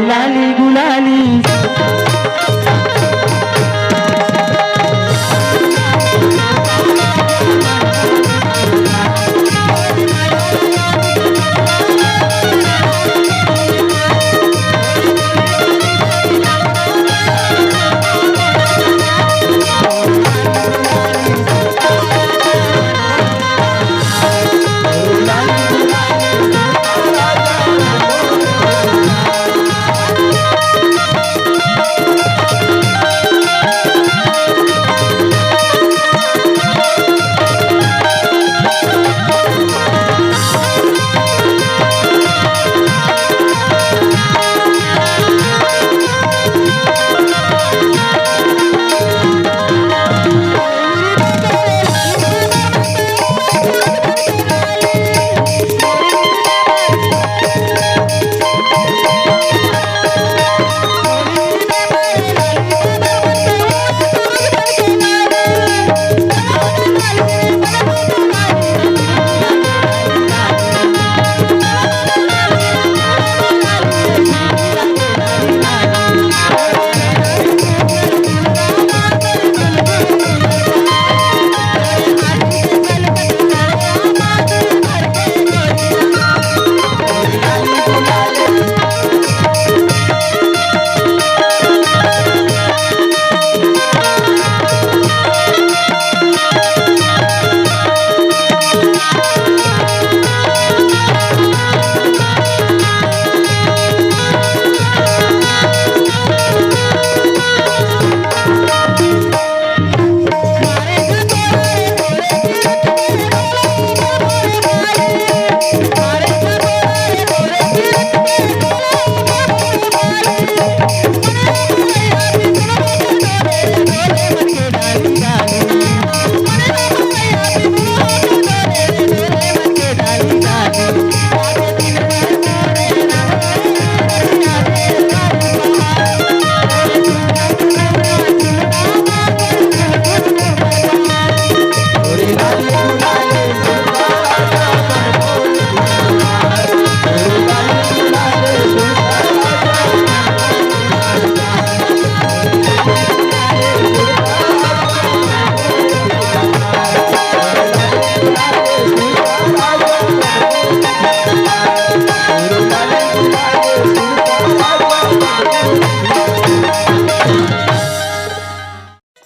लाली गुलाली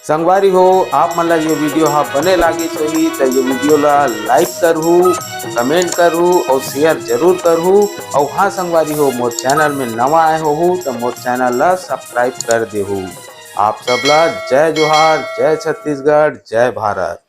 संगवारी हो आप मन ला ये वीडियो हाँ बने लागी सही तो ये वीडियो ला लाइक करहू, कमेंट करहू और शेयर जरूर करहू। और हाँ संगवारी हो मोर चैनल में नवा आए हो तो मोर चैनल ला सब्सक्राइब कर देहू। आप सबला जय जोहार, जय छत्तीसगढ़, जय भारत।